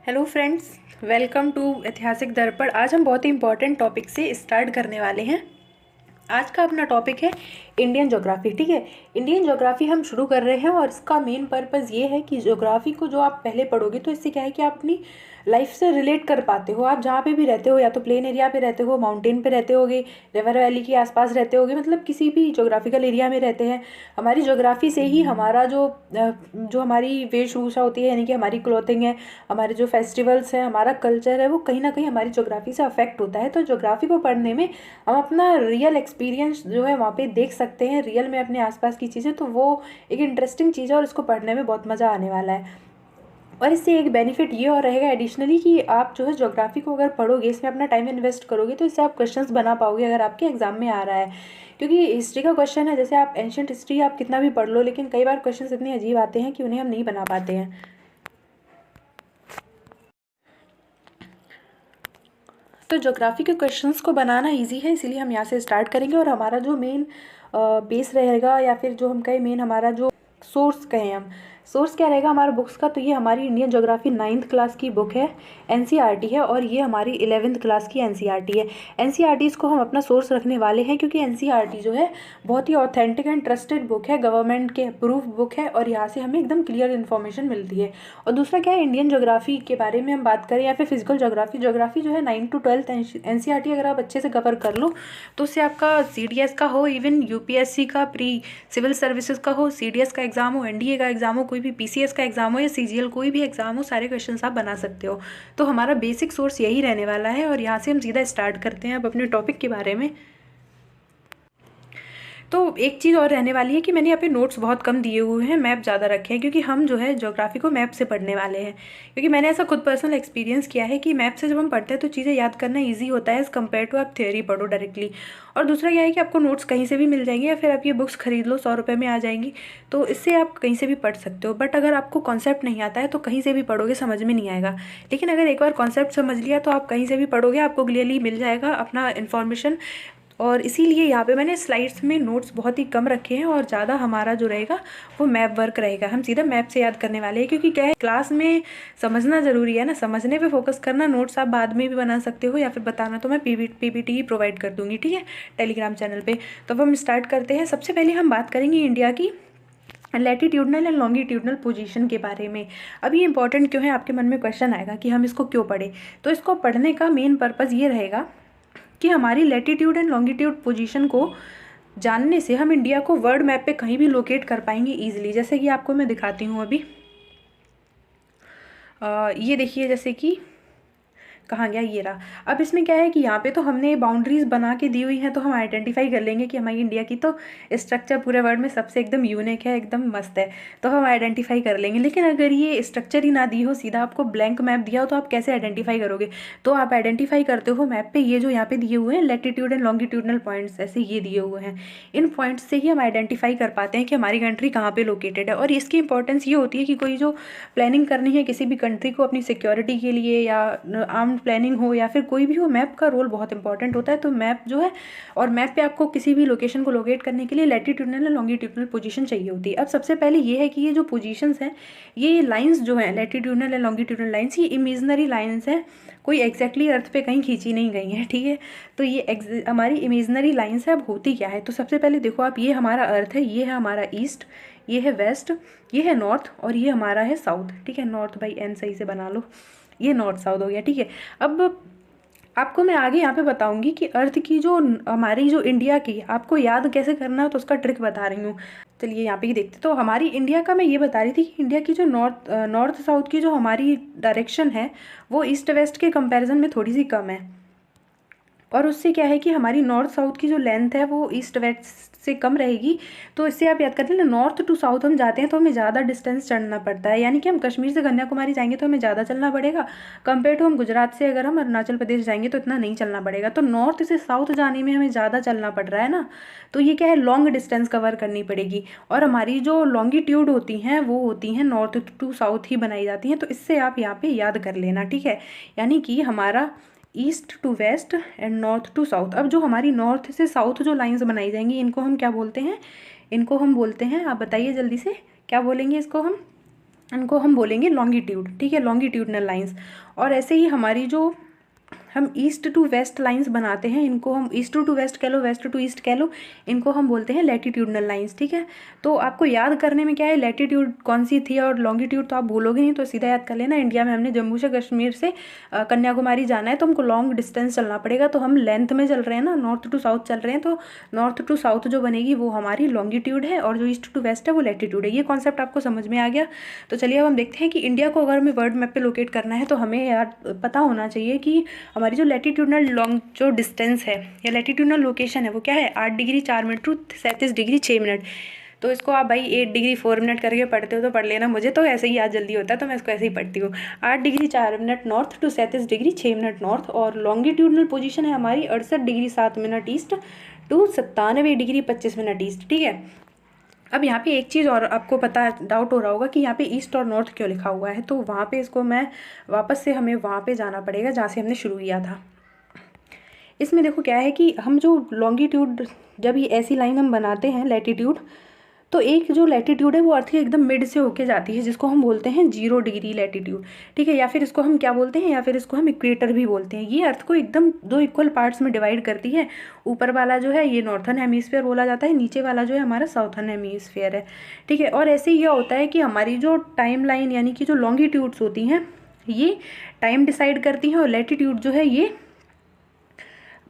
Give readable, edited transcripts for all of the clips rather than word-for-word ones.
Hello friends, welcome to ऐतिहासिक दर्पण। आज हम बहुत ही इंपॉर्टेंट टॉपिक से स्टार्ट करने वाले हैं। आज का अपना टॉपिक है इंडियन ज्योग्राफी। ठीक है, इंडियन ज्योग्राफी हम शुरू कर रहे हैं और इसका मेन पर्पस ये है कि ज्योग्राफी को जो आप पहले पढ़ोगे तो इससे क्या है कि आप अपनी लाइफ से रिलेट कर पाते हो। आप जहाँ पे भी रहते हो, या तो प्लेन एरिया पे रहते हो, माउंटेन पे रहते होगे, रिवर वैली के आसपास रहते होगे, मतलब किसी भी ज्योग्राफिकल एरिया में रहते हैं। हमारी ज्योग्राफी से ही हमारा जो हमारी वेशभूषा होती है, यानी कि हमारी क्लोथिंग है, हमारे जो फेस्टिवल्स हैं, हमारा कल्चर है, वो कहीं ना कहीं हमारी ज्योग्राफी से अफेक्ट होता है। तो ज्योग्राफी को पढ़ने में हम अपना रियल एक्सपीरियंस जो है वहाँ पे देख सकते हैं, रियल में अपने आसपास की चीज़ें। तो वो एक इंटरेस्टिंग चीज़ है और इसको पढ़ने में बहुत मज़ा आने वाला है। और इससे एक बेनिफिट ये और रहेगा एडिशनली कि आप जो है ज्योग्राफी को अगर पढ़ोगे, इसमें अपना टाइम इन्वेस्ट करोगे, तो इससे आप क्वेश्चंस बना पाओगे अगर आपके एग्जाम में आ रहा है। क्योंकि हिस्ट्री का क्वेश्चन है, जैसे आप एंशियंट हिस्ट्री आप कितना भी पढ़ लो, लेकिन कई बार क्वेश्चंस इतने अजीब आते हैं कि उन्हें हम नहीं बना पाते हैं। तो ज्योग्राफी के क्वेश्चंस को बनाना इजी है, इसीलिए हम यहाँ से स्टार्ट करेंगे। और हमारा जो मेन बेस रहेगा, या फिर जो हम कहें मेन हमारा जो सोर्स कहें, हम सोर्स क्या रहेगा हमारे बुक्स का, तो ये हमारी इंडियन ज्योग्राफी 9th क्लास की बुक है, एनसीईआरटी है। और ये हमारी 11th क्लास की एनसीईआरटी है। एनसीईआरटीज़ को हम अपना सोर्स रखने वाले हैं, क्योंकि एनसीईआरटी जो है बहुत ही ऑथेंटिक एंड ट्रस्टेड बुक है, गवर्नमेंट के अप्रूव बुक है, और यहाँ से हमें एकदम क्लियर इन्फॉर्मेशन मिलती है। और दूसरा क्या है, इंडियन ज्योग्राफी के बारे में हम बात करें, या फिर फिजिकल ज्योग्राफी जो है 9 to 12 एनसीईआरटी अगर आप अच्छे से कवर कर लो, तो उससे आपका सीडीएस का हो, इवन यूपीएससी का प्री सिविल सर्विसेज का हो, सीडीएस का एग्जाम हो, एनडीए का एग्जाम हो, कोई भी पीसीएस का एग्जाम हो, या सीजीएल कोई भी एग्जाम हो, सारे क्वेश्चन आप बना सकते हो। तो हमारा बेसिक सोर्स यही रहने वाला है। और यहाँ से हम सीधा स्टार्ट करते हैं अब अपने टॉपिक के बारे में। तो एक चीज़ और रहने वाली है कि मैंने यहाँ पे नोट्स बहुत कम दिए हुए हैं, मैप ज़्यादा रखे हैं, क्योंकि हम जो है ज्योग्राफी को मैप से पढ़ने वाले हैं। क्योंकि मैंने ऐसा खुद पर्सनल एक्सपीरियंस किया है कि मैप से जब हम पढ़ते हैं तो चीज़ें याद करना ईजी होता है एज़ कम्पेयर टू आप थ्योरी पढ़ो डायरेक्टली। और दूसरा क्या है कि आपको नोट्स कहीं से भी मिल जाएंगे, या फिर आप ये बुक्स खरीद लो, 100 रुपये में आ जाएंगी, तो इससे आप कहीं से भी पढ़ सकते हो। बट अगर आपको कॉन्सेप्ट नहीं आता है तो कहीं से भी पढ़ोगे समझ में नहीं आएगा। लेकिन अगर एक बार कॉन्सेप्ट समझ लिया तो आप कहीं से भी पढ़ोगे, आपको क्लियरली मिल जाएगा अपना इन्फॉर्मेशन। और इसीलिए यहाँ पे मैंने स्लाइड्स में नोट्स बहुत ही कम रखे हैं, और ज़्यादा हमारा जो रहेगा वो मैप वर्क रहेगा। हम सीधा मैप से याद करने वाले हैं, क्योंकि क्या है क्लास में समझना ज़रूरी है ना, समझने पे फोकस करना। नोट्स आप बाद में भी बना सकते हो, या फिर बताना तो मैं पीपीटी ही प्रोवाइड कर दूँगी, ठीक है, टेलीग्राम चैनल पर। तो अब हम स्टार्ट करते हैं। सबसे पहले हम बात करेंगे इंडिया की लैटिट्यूडनल एंड लॉन्गिट्यूडनल पोजीशन के बारे में। अब ये इंपॉर्टेंट क्यों है, आपके मन में क्वेश्चन आएगा कि हम इसको क्यों पढ़ें। तो इसको पढ़ने का मेन पर्पज़ ये रहेगा कि हमारी लैटिट्यूड एंड लॉन्गिट्यूड पोजीशन को जानने से हम इंडिया को वर्ल्ड मैप पे कहीं भी लोकेट कर पाएंगे ईजिली। जैसे कि आपको मैं दिखाती हूँ अभी। ये देखिए, जैसे कि कहाँ गया, ये रहा। अब इसमें क्या है कि यहाँ पे तो हमने बाउंड्रीज बना के दी हुई हैं, तो हम आइडेंटिफाई कर लेंगे कि हमारी इंडिया की तो स्ट्रक्चर पूरे वर्ल्ड में सबसे एकदम यूनिक है, एकदम मस्त है, तो हम आइडेंटिफाई कर लेंगे। लेकिन अगर ये स्ट्रक्चर ही ना दी हो, सीधा आपको ब्लैंक मैप दिया हो, तो आप कैसे आइडेंटिफाई करोगे। तो आप आइडेंटिफाई करते हो मैप पे, ये जो यहाँ पे दिए हुए हैं लैटिट्यूड एंड लॉन्गिट्यूडनल पॉइंट्स, ऐसे ये दिए हुए हैं, इन पॉइंट्स से ही हम आइडेंटिफाई कर पाते हैं कि हमारी कंट्री कहाँ पे लोकेटेड है। और इसकी इंपॉर्टेंस ये होती है कि कोई जो प्लानिंग करनी है किसी भी कंट्री को अपनी सिक्योरिटी के लिए, या आर्म्ड प्लानिंग हो, या फिर कोई भी हो, मैप का रोल बहुत इंपॉर्टेंट होता है। तो मैप जो है, और मैप पे आपको किसी भी लोकेशन को लोकेट करने के लिए लैटिट्यूडनल और लॉन्गिट्यूडनल पोजीशन चाहिए होती है। अब सबसे पहले ये है कि ये जो पोजीशंस हैं, ये लाइंस जो हैं लैटिट्यूडनल एंड लॉन्गिट्यूडनल लाइंस, ये इमेजनरी लाइंस हैं, कोई एग्जैक्टली अर्थ पे कहीं खींची नहीं गई हैं, ठीक है। तो ये हमारी इमेजनरी लाइंस है। अब होती क्या है, तो सबसे पहले देखो आप, ये हमारा अर्थ है, ये है हमारा ईस्ट, ये है वेस्ट, ये है नॉर्थ, और ये हमारा है साउथ, ठीक है। नॉर्थ बाई एन सही से बना लो, ये नॉर्थ साउथ हो गया, ठीक है। अब आपको मैं आगे यहाँ पे बताऊंगी कि अर्थ की जो हमारी जो इंडिया की आपको याद कैसे करना है, तो उसका ट्रिक बता रही हूँ। चलिए यहाँ पे ही देखते। तो हमारी इंडिया का मैं ये बता रही थी कि इंडिया की जो नॉर्थ साउथ की जो हमारी डायरेक्शन है, वो ईस्ट वेस्ट के कंपैरिजन में थोड़ी सी कम है। और उससे क्या है कि हमारी नॉर्थ साउथ की जो लेंथ है वो ईस्ट वेस्ट से कम रहेगी। तो इससे आप याद करते हैं ना, नॉर्थ टू साउथ हम जाते हैं तो हमें ज़्यादा डिस्टेंस चढ़ना पड़ता है। यानी कि हम कश्मीर से कन्याकुमारी जाएंगे तो हमें ज़्यादा चलना पड़ेगा, कंपेयर टू हम गुजरात से अगर हम अरुणाचल प्रदेश जाएंगे तो इतना नहीं चलना पड़ेगा। तो नॉर्थ से साउथ जाने में हमें ज़्यादा चलना पड़ रहा है ना, तो ये क्या है, लॉन्ग डिस्टेंस कवर करनी पड़ेगी। और हमारी जो लॉन्गिट्यूड होती हैं वो होती हैं नॉर्थ टू साउथ ही बनाई जाती हैं। तो इससे आप यहाँ पे याद कर लेना, ठीक है। यानी कि हमारा east to west and north to south. अब जो हमारी नॉर्थ से साउथ जो लाइंस बनाई जाएंगी, इनको हम क्या बोलते हैं, इनको हम बोलते हैं, आप बताइए जल्दी से क्या बोलेंगे इसको हम। इनको हम बोलेंगे लॉन्गिट्यूड, ठीक है, लॉन्गिट्यूडनल लाइंस। और ऐसे ही हमारी जो हम ईस्ट टू वेस्ट लाइंस बनाते हैं, इनको हम ईस्ट टू वेस्ट कह लो, वेस्ट टू ईस्ट कह लो, इनको हम बोलते हैं लैटिट्यूडनल लाइंस, ठीक है। तो आपको याद करने में क्या है, लैटिट्यूड कौन सी थी और लॉन्गिट्यूड तो आप भूलोगे नहीं, तो सीधा याद कर लेना। इंडिया में हमने जम्मू से कश्मीर से कन्याकुमारी जाना है तो हमको लॉन्ग डिस्टेंस चलना पड़ेगा, तो हम लेंथ में चल रहे हैं ना, नॉर्थ टू साउथ चल रहे हैं, तो नॉर्थ टू साउथ जो बनेगी वो हमारी लॉन्गिट्यूड है और जो ईस्ट टू वेस्ट है वो लैटिट्यूड है। ये कॉन्सेप्ट आपको समझ में आ गया। तो चलिए अब हम देखते हैं कि इंडिया को अगर हमें वर्ल्ड मैप पे लोकेट करना है तो हमें यार पता होना चाहिए कि हमारी जो लैटिट्यूडनल लॉन्ग जो डिस्टेंस है या लैटिट्यूडनल लोकेशन है वो क्या है, 8 degree 4 minute to 37 degree 6 minute. तो इसको आप भाई 8 डिग्री 4 मिनट करके पढ़ते हो तो पढ़ लेना, मुझे तो ऐसे ही याद जल्दी होता है तो मैं इसको ऐसे ही पढ़ती हूँ। 8 degree 4 minute north to 37 degree 6 minute north, और लॉन्गिट्यूडनल पोजीशन है हमारी 68 degree 7 minute east to 97 degree 25 minute east, ठीक है। अब यहाँ पे एक चीज़ और आपको पता डाउट हो रहा होगा कि यहाँ पे ईस्ट और नॉर्थ क्यों लिखा हुआ है, तो वहाँ पे इसको मैं वापस से हमें वहाँ पे जाना पड़ेगा जहाँ से हमने शुरू किया था। इसमें देखो क्या है कि हम जो लॉन्गिट्यूड, जब ये ऐसी लाइन हम बनाते हैं लैटिट्यूड, तो एक जो लैटिट्यूड है वो अर्थ के एकदम मिड से होके जाती है, जिसको हम बोलते हैं 0 डिग्री लैटिट्यूड, ठीक है। या फिर इसको हम क्या बोलते हैं, या फिर इसको हम इक्वेटर भी बोलते हैं। ये अर्थ को एकदम 2 इक्वल पार्ट्स में डिवाइड करती है। ऊपर वाला जो है ये नॉर्थन हेमीस्फीयर बोला जाता है, नीचे वाला जो है हमारा साउथर्न हेमीस्फीयर है, ठीक है। और ऐसे ये होता है कि हमारी जो टाइम लाइन यानी कि जो लॉन्गिट्यूड्स होती हैं ये टाइम डिसाइड करती हैं, और लैटिट्यूड जो है ये,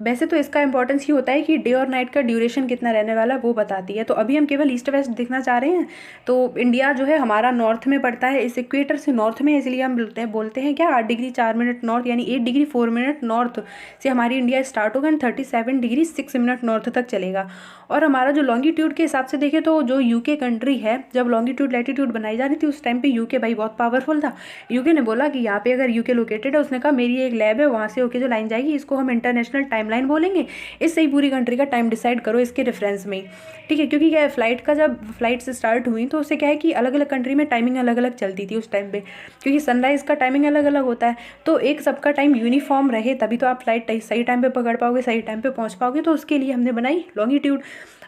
वैसे तो इसका इंपॉर्टेंस ये होता है कि डे और नाइट का ड्यूरेशन कितना रहने वाला है वो बताती है। तो अभी हम केवल ईस्ट वेस्ट देखना चाह रहे हैं, तो इंडिया जो है हमारा नॉर्थ में पड़ता है, इस इक्वेटर से नॉर्थ में, इसलिए हम बोलते हैं क्या 8 डिग्री 4 मिनट नॉर्थ, यानी 8 डिग्री 4 मिनट नॉर्थ से हमारी इंडिया स्टार्ट होगा एंड 37 डिग्री 6 मिनट नॉर्थ तक चलेगा। और हमारा जो लॉन्गिट्यूड के हिसाब से देखें तो जो यूके कंट्री है, जब लॉन्गिट्यूड लैटिट्यूड बनाई जा रही थी उस टाइम पे यूके भाई बहुत पावरफुल था। यूके ने बोला कि यहाँ पे अगर यूके लोकेटेड है, उसने कहा मेरी एक लैब है वहाँ से होके जो लाइन जाएगी इसको हम इंटरनेशनल टाइम लाइन बोलेंगे, इससे ही पूरी कंट्री का टाइम डिसाइड करो इसके रेफरेंस में ही, ठीक है। क्योंकि क्या है, फ्लाइट का जब फ्लाइट्स स्टार्ट हुई तो उससे क्या है कि अलग अलग कंट्री में टाइमिंग अलग अलग चलती थी उस टाइम पे, क्योंकि सनराइज का टाइमिंग अलग अलग होता है, तो एक सबका टाइम यूनिफॉर्म रहे तभी तो आप फ्लाइट सही टाइम पे पकड़ पाओगे, सही टाइम पे पहुंच पाओगे, तो उसके लिए हमने बनाई लॉन्गिट्यूड।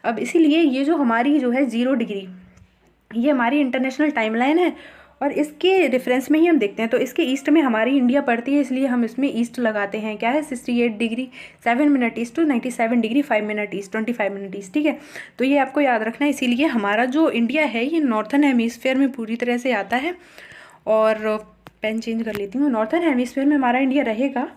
अब इसीलिए ये जो हमारी जो है 0 डिग्री, ये हमारी इंटरनेशनल टाइमलाइन है और इसके रेफरेंस में ही हम देखते हैं। तो इसके ईस्ट में हमारी इंडिया पड़ती है, इसलिए हम इसमें ईस्ट लगाते हैं, क्या है 68 degree 7 minute east to 97 degree 5 minute east 25 minute east, ठीक है। तो ये आपको याद रखना है। इसीलिए हमारा जो इंडिया है ये नॉर्थन हेमीस्फीयर में पूरी तरह से आता है। और पेन चेंज कर लेती हूँ, नॉर्थन हेमीस्फीयर में हमारा इंडिया रहेगा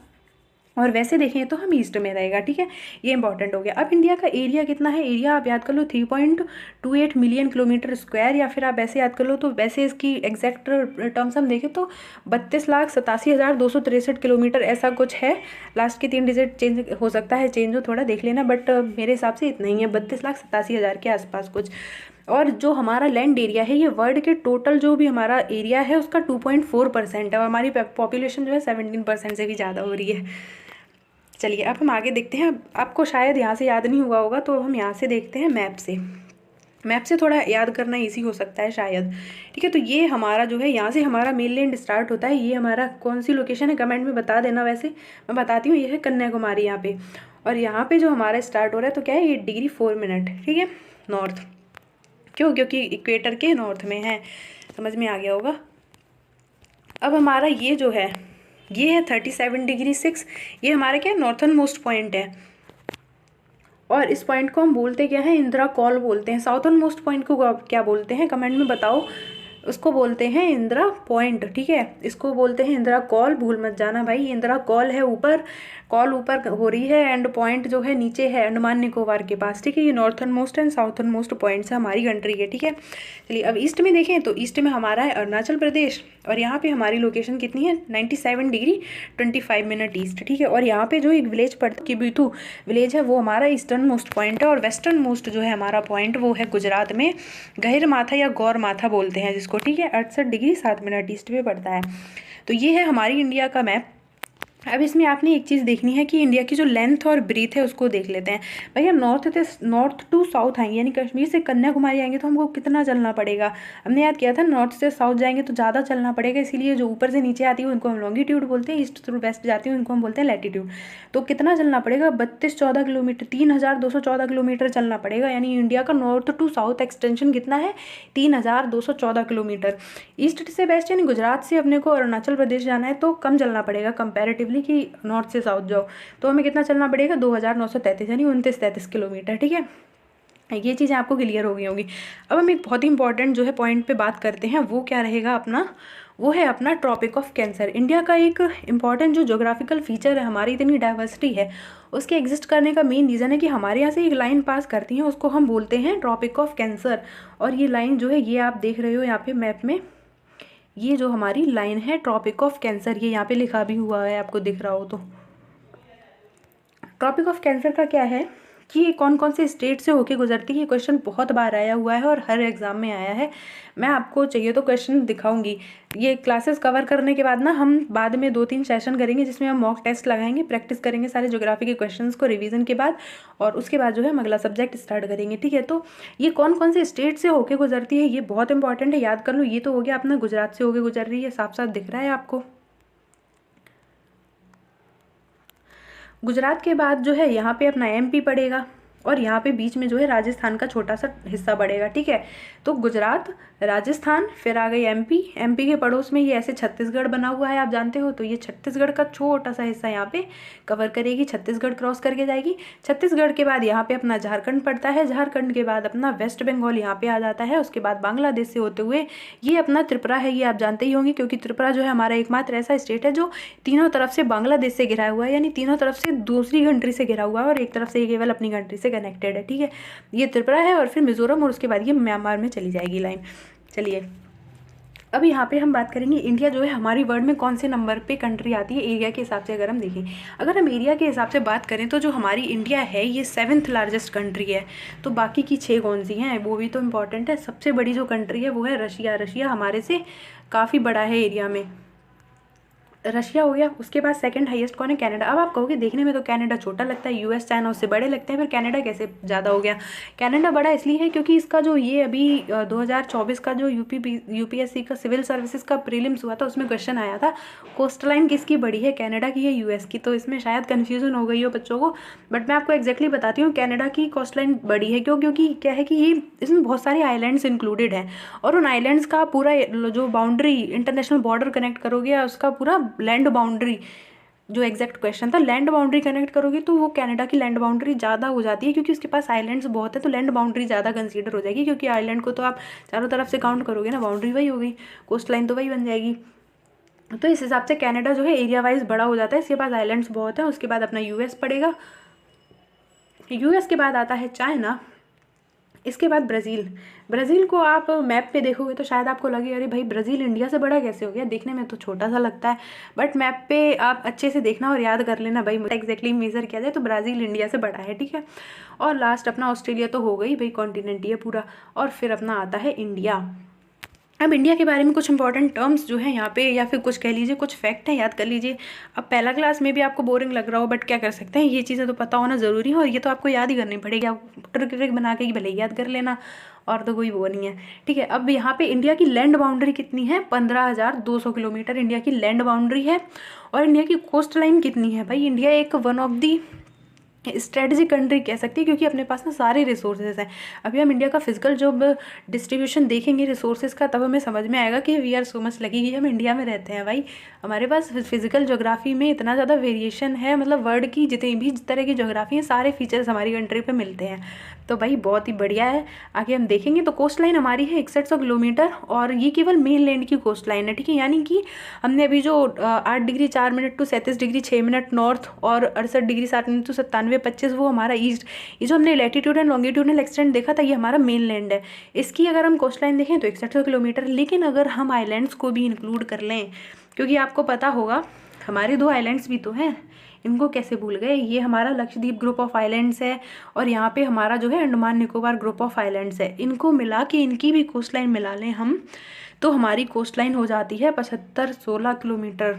और वैसे देखें तो हम ईस्ट में रहेगा, ठीक है। ये इंपॉर्टेंट हो गया। अब इंडिया का एरिया कितना है, एरिया आप याद कर लो 3.28 मिलियन किलोमीटर स्क्वायर, या फिर आप ऐसे याद कर लो तो वैसे इसकी एग्जैक्ट टर्म्स हम देखें तो 32,87,263 किलोमीटर ऐसा कुछ है। लास्ट के 3 डिजिट चेंज हो सकता है, चेंज हो थोड़ा देख लेना, बट मेरे हिसाब से इतना ही है, 32,87,000 के आसपास कुछ। और जो हमारा लैंड एरिया है ये वर्ल्ड के टोटल जो भी हमारा एरिया है उसका 2.4% है, और हमारी पॉपुलेशन जो है 17% से भी ज़्यादा हो रही है। चलिए अब हम आगे देखते हैं। आपको शायद यहाँ से याद नहीं हुआ होगा तो हम यहाँ से देखते हैं मैप से। मैप से थोड़ा याद करना इजी हो सकता है शायद, ठीक है। तो ये हमारा जो है यहाँ से हमारा मेनलैंड स्टार्ट होता है। ये हमारा कौन सी लोकेशन है कमेंट में बता देना, वैसे मैं बताती हूँ। ये है कन्याकुमारी यहाँ पे, और यहाँ पे जो हमारा स्टार्ट हो रहा है तो क्या है 8 डिग्री 4 मिनट, ठीक है, नॉर्थ। क्यों, क्योंकि इक्वेटर के नॉर्थ में है, समझ में आ गया होगा। अब हमारा ये जो है ये है 37 डिग्री 6, ये हमारा क्या है नॉर्थन मोस्ट पॉइंट है, और इस पॉइंट को हम बोलते क्या है, इंदिरा कॉल बोलते हैं। साउथर्न मोस्ट पॉइंट को क्या बोलते हैं कमेंट में बताओ। उसको बोलते हैं इंदिरा पॉइंट, ठीक है, इसको बोलते हैं इंदिरा कॉल, भूल मत जाना भाई। इंदिरा कॉल है ऊपर, कॉल ऊपर हो रही है, एंड पॉइंट जो है नीचे है अंडमान निकोबार के पास, ठीक है। ये northern most and southern most points है हमारी कंट्री के, ठीक है। चलिए अब ईस्ट में देखें तो ईस्ट में हमारा है अरुणाचल प्रदेश, और यहाँ पे हमारी लोकेशन कितनी है 97 डिग्री 25 मिनट ईस्ट, ठीक है। और यहाँ पे जो एक विलेज पड़ता है किबीथू विलेज है वो हमारा ईस्टर्न मोस्ट पॉइंट है, और वेस्टर्न मोस्ट जो है हमारा पॉइंट वो है गुजरात में गहिर माथा या गौर माथा बोलते हैं जिसको, ठीक है। 68 डिग्री 7 मिनट ईस्ट पे पड़ता है। तो ये है हमारी इंडिया का मैप। अब इसमें आपने एक चीज़ देखनी है कि इंडिया की जो लेंथ और ब्रीथ है उसको देख लेते हैं। भैया नॉर्थ टू साउथ आएंगे, यानी कश्मीर से कन्याकुमारी आएंगे तो हमको कितना चलना पड़ेगा। हमने याद किया था नॉर्थ से साउथ जाएंगे तो ज़्यादा चलना पड़ेगा, इसीलिए जो ऊपर से नीचे आती है उनको हम लॉन्गिट्यूड बोलते हैं, ईस्ट थ्रू वेस्ट जाती है उनको हम बोलते हैं लैटिट्यूड। तो कितना चलना पड़ेगा, 3214 किलोमीटर, 3214 किलोमीटर चलना पड़ेगा। यानी इंडिया का नॉर्थ टू साउथ एक्सटेंशन कितना है, 3214 किलोमीटर। ईस्ट से वेस्ट यानी गुजरात से अपने को अरुणाचल प्रदेश जाना है तो कम चलना पड़ेगा कंपैरेटिवली कि नॉर्थ से साउथ जाओ, तो हमें कितना चलना पड़ेगा, 2933 यानी 2933 किलोमीटर। ठीक है, ये चीज़ें आपको क्लियर हो गई होंगी। अब हम एक बहुत ही इंपॉर्टेंट जो है पॉइंट पे बात करते हैं, वो क्या रहेगा अपना, वो है अपना ट्रॉपिक ऑफ कैंसर। इंडिया का एक इंपॉर्टेंट जो जोग्राफिकल फीचर है, हमारी इतनी डाइवर्सिटी है, उसके एग्जिस्ट करने का मेन रीज़न है कि हमारे यहाँ से एक लाइन पास करती है, उसको हम बोलते हैं ट्रॉपिक ऑफ कैंसर। और ये लाइन जो है, ये आप देख रहे हो यहाँ पे मैप में, ये जो हमारी लाइन है ट्रॉपिक ऑफ कैंसर, ये यहाँ पे लिखा भी हुआ है, आपको दिख रहा हो तो। ट्रॉपिक ऑफ कैंसर का क्या है कि ये कौन कौन से स्टेट से होके गुजरती है, ये क्वेश्चन बहुत बार आया हुआ है और हर एग्ज़ाम में आया है। मैं आपको चाहिए तो क्वेश्चन दिखाऊंगी। ये क्लासेस कवर करने के बाद ना हम बाद में 2-3 सेशन करेंगे जिसमें हम मॉक टेस्ट लगाएंगे, प्रैक्टिस करेंगे सारे ज्योग्राफी के क्वेश्चंस को रिवीजन के बाद, और उसके बाद जो है हम अगला सब्जेक्ट स्टार्ट करेंगे। ठीक है, तो ये कौन कौन से स्टेट से होके गुजरती है ये बहुत इंपॉर्टेंट है, याद कर लो। ये तो हो गया अपना गुजरात से होके गुजर रही है, साफ साफ दिख रहा है आपको। गुजरात के बाद जो है यहाँ पे अपना एमपी पड़ेगा, और यहाँ पे बीच में जो है राजस्थान का छोटा सा हिस्सा पड़ेगा। ठीक है, तो गुजरात, राजस्थान, फिर आ गई एमपी। एमपी के पड़ोस में ये ऐसे छत्तीसगढ़ बना हुआ है, आप जानते हो, तो ये छत्तीसगढ़ का छोटा सा हिस्सा यहाँ पे कवर करेगी, छत्तीसगढ़ क्रॉस करके जाएगी। छत्तीसगढ़ के बाद यहाँ पे अपना झारखंड पड़ता है, झारखंड के बाद अपना वेस्ट बंगाल यहाँ पे आ जाता है, उसके बाद बांग्लादेश से होते हुए ये अपना त्रिपुरा है, ये आप जानते ही होंगे क्योंकि त्रिपुरा जो है हमारा एकमात्र ऐसा स्टेट है जो तीनों तरफ से बांग्लादेश से घिरा हुआ है, यानी तीनों तरफ से दूसरी कंट्री से घिरा हुआ है और एक तरफ से ये केवल अपनी कंट्री से कनेक्टेड है। ठीक है, ये त्रिपुरा है, और फिर मिजोरम, और उसके बाद ये म्यांमार में चली जाएगी लाइन। चलिए, अब यहाँ पे हम बात करेंगे इंडिया जो है हमारी वर्ल्ड में कौन से नंबर पे कंट्री आती है एरिया के हिसाब से। अगर हम देखें, अगर हम एरिया के हिसाब से बात करें तो जो हमारी इंडिया है ये 7th लार्जेस्ट कंट्री है। तो बाकी की 6 कौन सी हैं वो भी तो इम्पॉर्टेंट है। सबसे बड़ी जो कंट्री है वो है रशिया। रशिया हमारे से काफ़ी बड़ा है एरिया में, रशिया हो गया। उसके बाद सेकंड हाईएस्ट कौन है, कनाडा। अब आप कहोगे देखने में तो कनाडा छोटा लगता है, यूएस चाइना उससे बड़े लगते हैं, फिर कनाडा कैसे ज़्यादा हो गया। कनाडा बड़ा इसलिए है क्योंकि इसका जो ये अभी 2024 का जो यूपीएससी का सिविल सर्विसेज का प्रीलिम्स हुआ था उसमें क्वेश्चन आया था कोस्ट लाइन किसकी बड़ी है, कनाडा की है यूएस की। तो इसमें शायद कन्फ्यूजन हो गई हो बच्चों को, बट मैं आपको एग्जैक्टली बताती हूँ कनाडा की कोस्ट लाइन बड़ी है। क्यों, क्योंकि क्या है कि ये इसमें बहुत सारे आइलैंड्स इंक्लूडेड हैं, और उन आइलैंड्स का पूरा जो बाउंड्री इंटरनेशनल बॉर्डर कनेक्ट करोगे या उसका पूरा लैंड बाउंड्री, जो एग्जैक्ट क्वेश्चन था, लैंड बाउंड्री कनेक्ट करोगे तो वो कनाडा की लैंड बाउंड्री ज़्यादा हो जाती है क्योंकि उसके पास आइलैंड्स बहुत है, तो लैंड बाउंड्री ज़्यादा कंसीडर हो जाएगी क्योंकि आइलैंड को तो आप चारों तरफ से काउंट करोगे ना, बाउंड्री वही हो गई, कोस्ट लाइन तो वही बन जाएगी। तो इस हिसाब से कनाडा जो है एरिया वाइज बड़ा हो जाता है, इसके पास आइलैंड्स बहुत है। उसके बाद अपना यूएस पड़ेगा, यूएस के बाद आता है चाइना, इसके बाद ब्राज़ील। ब्राज़ील को आप मैप पे देखोगे तो शायद आपको लगे अरे भाई ब्राज़ील इंडिया से बड़ा कैसे हो गया, देखने में तो छोटा सा लगता है, बट मैप पे आप अच्छे से देखना और याद कर लेना भाई एग्जैक्टली मेजर किया जाए तो ब्राज़ील इंडिया से बड़ा है। ठीक है, और लास्ट अपना ऑस्ट्रेलिया तो हो गई भाई, कॉन्टिनेंट ही है पूरा, और फिर अपना आता है इंडिया। अब इंडिया के बारे में कुछ इंपॉर्टेंट टर्म्स जो है यहाँ पे, या फिर कुछ कह लीजिए कुछ फैक्ट है, याद कर लीजिए। अब पहला क्लास में भी आपको बोरिंग लग रहा हो बट क्या कर सकते हैं, ये चीज़ें तो पता होना ज़रूरी है और ये तो आपको याद ही करनी पड़ेगी। आप ट्रिक ट्रिक बना के ही भले याद कर लेना, और तो कोई वो नहीं है। ठीक है, अब यहाँ पे इंडिया की लैंड बाउंड्री कितनी है, 15,200 किलोमीटर इंडिया की लैंड बाउंड्री है। और इंडिया की कोस्ट लाइन कितनी है, भाई इंडिया एक one of the strategic country कह सकती है क्योंकि अपने पास ना सारे रिसोर्सेज हैं। अभी हम इंडिया का फिजिकल जब डिस्ट्रीब्यूशन देखेंगे रिसोर्सेज का, तब हमें समझ में आएगा कि we are so much lucky कि हम इंडिया में रहते हैं। भाई हमारे पास फिजिकल ज्योग्राफी में इतना ज़्यादा वेरिएशन है, मतलब वर्ल्ड की जितनी भी तरह की ज्योग्राफी है सारे फीचर्स हमारी कंट्री पे मिलते हैं, तो भाई बहुत ही बढ़िया है। आगे हम देखेंगे तो कोस्ट लाइन हमारी है 6100 किलोमीटर, और ये केवल मेन लैंड की कोस्ट लाइन है। ठीक है, यानी कि हमने अभी जो 8 degree 4 minute to 37 degree 6 minute north और 68 डिग्री 7 मिनट टू 97-25 वो हमारा ईस्ट, ये जो हमने लैटिट्यूड एंड लॉन्गिट्यूडनल एक्सटेंट देखा था ये हमारा मेन लैंड है। इसकी अगर हम कोस्ट लाइन देखें तो 6100 किलोमीटर, लेकिन अगर हम आइलैंड्स को भी इंक्लूड कर लें, क्योंकि आपको पता होगा हमारे 2 आइलैंड्स भी तो हैं, इनको कैसे भूल गए। ये हमारा लक्षद्वीप ग्रुप ऑफ आइलैंड्स है और यहाँ पे हमारा जो है Andaman Nicobar group of islands है। इनको मिला के इनकी भी कोस्ट लाइन मिला लें हम, तो हमारी कोस्ट लाइन हो जाती है 7516 किलोमीटर।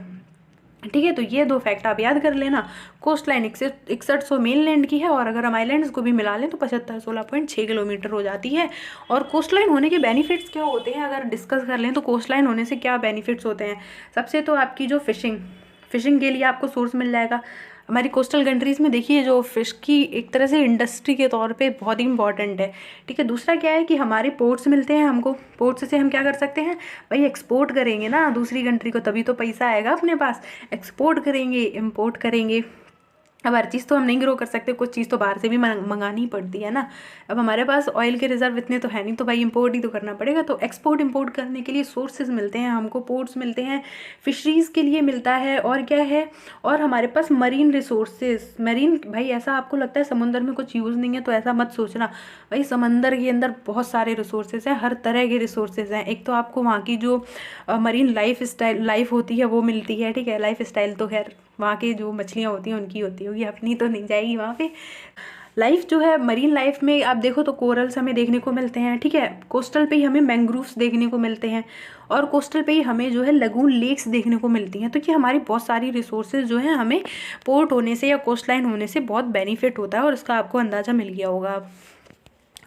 ठीक है। तो ये 2 फैक्ट आप याद कर लेना। कोस्ट लाइन 6100 मेन लैंड की है, और अगर हम आइलैंड्स को भी मिला लें तो 75 16.6 किलोमीटर हो जाती है। और कोस्ट लाइन होने के बेनिफिट्स क्या होते हैं अगर डिस्कस कर लें तो कोस्ट लाइन होने से क्या बेनिफिट्स होते हैं। सबसे तो आपकी जो फिशिंग के लिए आपको सोर्स मिल जाएगा। हमारी कोस्टल कंट्रीज़ में देखिए जो फ़िश की एक तरह से इंडस्ट्री के तौर पे बहुत ही इंपॉर्टेंट है। ठीक है। दूसरा क्या है कि हमारे पोर्ट्स मिलते हैं हमको, पोर्ट्स से हम क्या कर सकते हैं भाई, एक्सपोर्ट करेंगे ना दूसरी कंट्री को, तभी तो पैसा आएगा अपने पास। एक्सपोर्ट करेंगे, इम्पोर्ट करेंगे। अब हर चीज़ तो हम नहीं ग्रो कर सकते, कुछ चीज़ तो बाहर से भी मंगानी ही पड़ती है ना। अब हमारे पास ऑयल के रिजर्व इतने तो है नहीं, तो भाई इंपोर्ट ही तो करना पड़ेगा। तो एक्सपोर्ट इंपोर्ट करने के लिए सोर्सेज मिलते हैं हमको, पोर्ट्स मिलते हैं, फिशरीज़ के लिए मिलता है, और क्या है, और हमारे पास मरीन रिसोर्सेज। मरीन भाई ऐसा आपको लगता है समुद्र में कुछ यूज़ नहीं है तो ऐसा मत सोचना भाई, समंदर के अंदर बहुत सारे रिसोर्सेज हैं, हर तरह के रिसोर्सेज हैं। एक तो आपको वहाँ की जो मरीन लाइफ होती है वो मिलती है। ठीक है। लाइफ स्टाइल तो खैर वहाँ की जो मछलियाँ होती हैं उनकी होती होगी, अपनी तो नहीं जाएगी वहाँ पे। लाइफ जो है मरीन लाइफ में आप देखो तो कोरल्स हमें देखने को मिलते हैं। ठीक है। कोस्टल पे ही हमें मैंग्रोव्स देखने को मिलते हैं, और कोस्टल पे ही हमें जो है लगून लेक्स देखने को मिलती हैं। तो ये हमारी बहुत सारी रिसोर्सेज जो हैं हमें पोर्ट होने से या कोस्ट लाइन होने से बहुत बेनिफिट होता है, और उसका आपको अंदाज़ा मिल गया होगा।